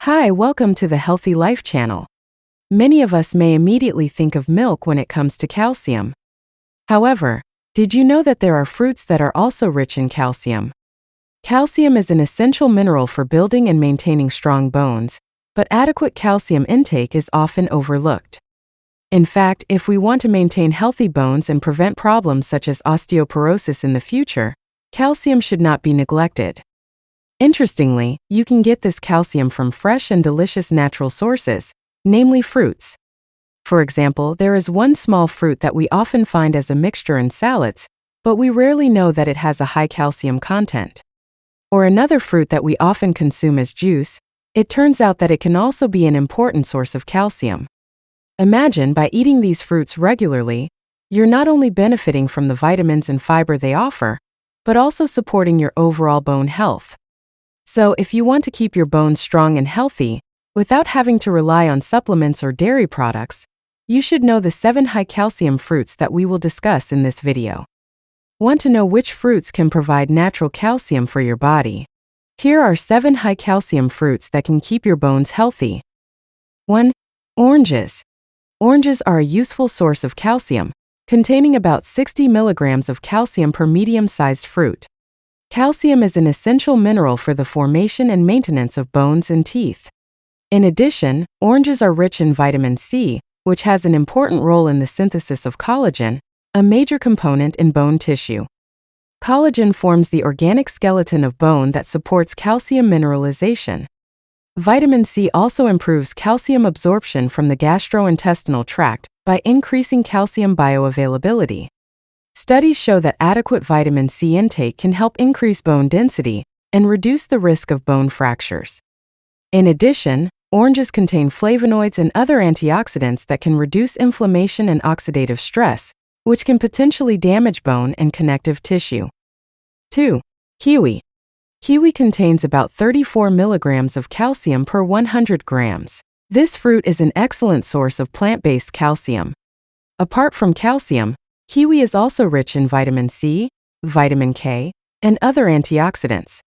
Hi, welcome to the Healthy Life channel. Many of us may immediately think of milk when it comes to calcium. However, did you know that there are fruits that are also rich in calcium? Calcium is an essential mineral for building and maintaining strong bones, but adequate calcium intake is often overlooked. In fact, if we want to maintain healthy bones and prevent problems such as osteoporosis in the future, calcium should not be neglected. Interestingly, you can get this calcium from fresh and delicious natural sources, namely fruits. For example, there is one small fruit that we often find as a mixture in salads, but we rarely know that it has a high calcium content. Or another fruit that we often consume as juice, it turns out that it can also be an important source of calcium. Imagine by eating these fruits regularly, you're not only benefiting from the vitamins and fiber they offer, but also supporting your overall bone health. So, if you want to keep your bones strong and healthy, without having to rely on supplements or dairy products, you should know the 7 high-calcium fruits that we will discuss in this video. Want to know which fruits can provide natural calcium for your body? Here are 7 high-calcium fruits that can keep your bones healthy. 1. Oranges. Oranges are a useful source of calcium, containing about 60 milligrams of calcium per medium-sized fruit. Calcium is an essential mineral for the formation and maintenance of bones and teeth. In addition, oranges are rich in vitamin C, which has an important role in the synthesis of collagen, a major component in bone tissue. Collagen forms the organic skeleton of bone that supports calcium mineralization. Vitamin C also improves calcium absorption from the gastrointestinal tract by increasing calcium bioavailability. Studies show that adequate vitamin C intake can help increase bone density and reduce the risk of bone fractures. In addition, oranges contain flavonoids and other antioxidants that can reduce inflammation and oxidative stress, which can potentially damage bone and connective tissue. 2. Kiwi. Kiwi contains about 34 milligrams of calcium per 100 grams. This fruit is an excellent source of plant-based calcium. Apart from calcium, kiwi is also rich in vitamin C, vitamin K, and other antioxidants.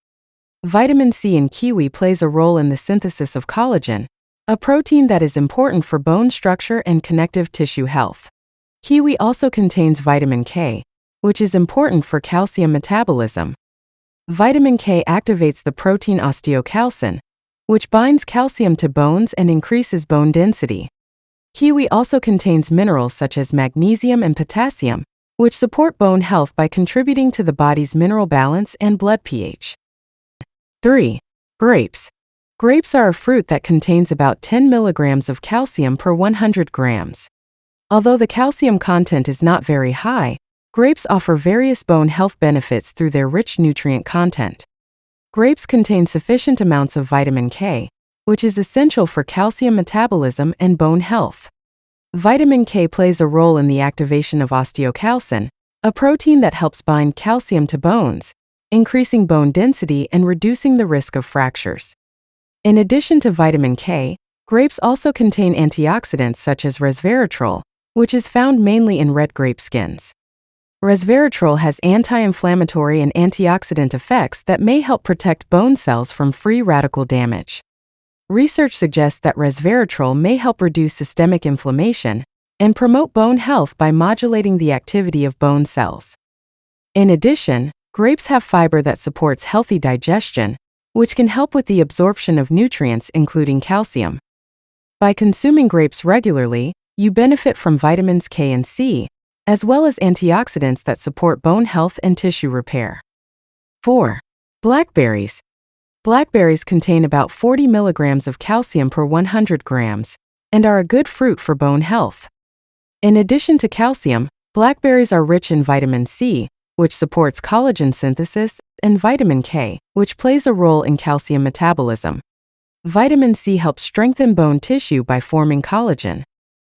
Vitamin C in kiwi plays a role in the synthesis of collagen, a protein that is important for bone structure and connective tissue health. Kiwi also contains vitamin K, which is important for calcium metabolism. Vitamin K activates the protein osteocalcin, which binds calcium to bones and increases bone density. Kiwi also contains minerals such as magnesium and potassium, which support bone health by contributing to the body's mineral balance and blood pH. 3. Grapes. Grapes are a fruit that contains about 10 milligrams of calcium per 100 grams. Although the calcium content is not very high, grapes offer various bone health benefits through their rich nutrient content. Grapes contain sufficient amounts of vitamin K, which is essential for calcium metabolism and bone health. Vitamin K plays a role in the activation of osteocalcin, a protein that helps bind calcium to bones, increasing bone density and reducing the risk of fractures. In addition to vitamin K, grapes also contain antioxidants such as resveratrol, which is found mainly in red grape skins. Resveratrol has anti-inflammatory and antioxidant effects that may help protect bone cells from free radical damage. Research suggests that resveratrol may help reduce systemic inflammation and promote bone health by modulating the activity of bone cells. In addition, grapes have fiber that supports healthy digestion, which can help with the absorption of nutrients including calcium. By consuming grapes regularly, you benefit from vitamins K and C, as well as antioxidants that support bone health and tissue repair. 4. Blackberries. Blackberries contain about 40 milligrams of calcium per 100 grams and are a good fruit for bone health. In addition to calcium, blackberries are rich in vitamin C, which supports collagen synthesis, and vitamin K, which plays a role in calcium metabolism. Vitamin C helps strengthen bone tissue by forming collagen,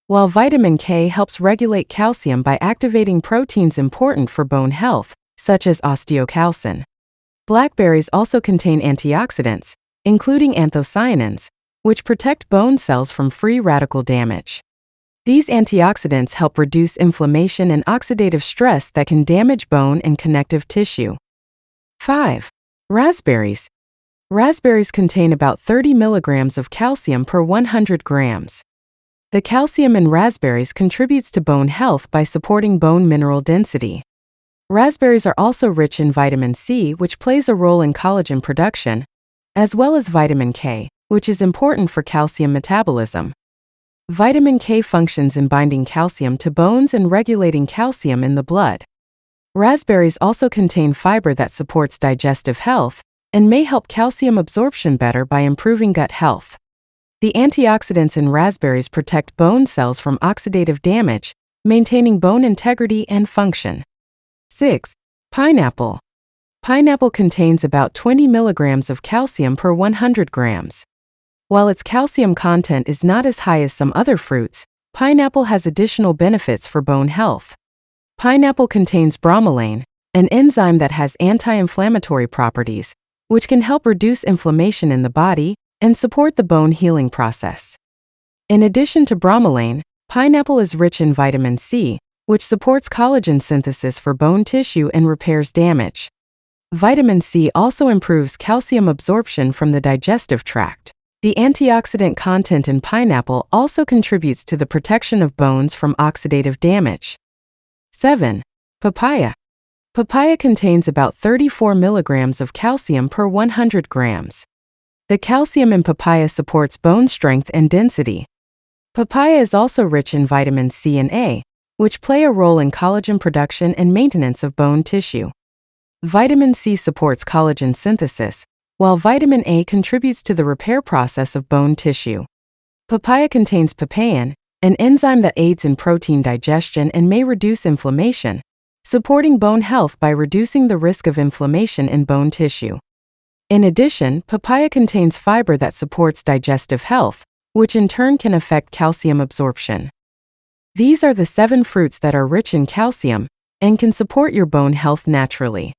while vitamin K helps regulate calcium by activating proteins important for bone health, such as osteocalcin. Blackberries also contain antioxidants, including anthocyanins, which protect bone cells from free radical damage. These antioxidants help reduce inflammation and oxidative stress that can damage bone and connective tissue. 5. Raspberries. Raspberries contain about 30 milligrams of calcium per 100 grams. The calcium in raspberries contributes to bone health by supporting bone mineral density. Raspberries are also rich in vitamin C, which plays a role in collagen production, as well as vitamin K, which is important for calcium metabolism. Vitamin K functions in binding calcium to bones and regulating calcium in the blood. Raspberries also contain fiber that supports digestive health and may help calcium absorption better by improving gut health. The antioxidants in raspberries protect bone cells from oxidative damage, maintaining bone integrity and function. 6. Pineapple. Pineapple contains about 20 milligrams of calcium per 100 grams. While its calcium content is not as high as some other fruits, pineapple has additional benefits for bone health. Pineapple contains bromelain, an enzyme that has anti-inflammatory properties, which can help reduce inflammation in the body and support the bone healing process. In addition to bromelain, pineapple is rich in vitamin C, which supports collagen synthesis for bone tissue and repairs damage. Vitamin C also improves calcium absorption from the digestive tract. The antioxidant content in pineapple also contributes to the protection of bones from oxidative damage. 7. Papaya. Papaya contains about 34 milligrams of calcium per 100 grams. The calcium in papaya supports bone strength and density. Papaya is also rich in vitamin C and A, which play a role in collagen production and maintenance of bone tissue. Vitamin C supports collagen synthesis, while vitamin A contributes to the repair process of bone tissue. Papaya contains papain, an enzyme that aids in protein digestion and may reduce inflammation, supporting bone health by reducing the risk of inflammation in bone tissue. In addition, papaya contains fiber that supports digestive health, which in turn can affect calcium absorption. These are the 7 fruits that are rich in calcium and can support your bone health naturally.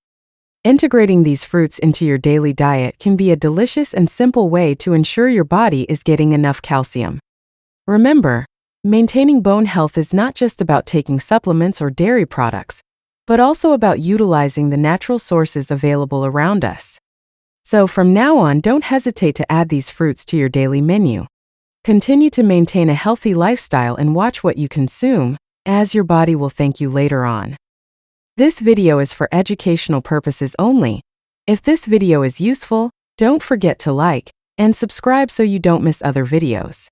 Integrating these fruits into your daily diet can be a delicious and simple way to ensure your body is getting enough calcium. Remember, maintaining bone health is not just about taking supplements or dairy products, but also about utilizing the natural sources available around us. So from now on, don't hesitate to add these fruits to your daily menu. Continue to maintain a healthy lifestyle and watch what you consume, as your body will thank you later on. This video is for educational purposes only. If this video is useful, don't forget to like and subscribe so you don't miss other videos.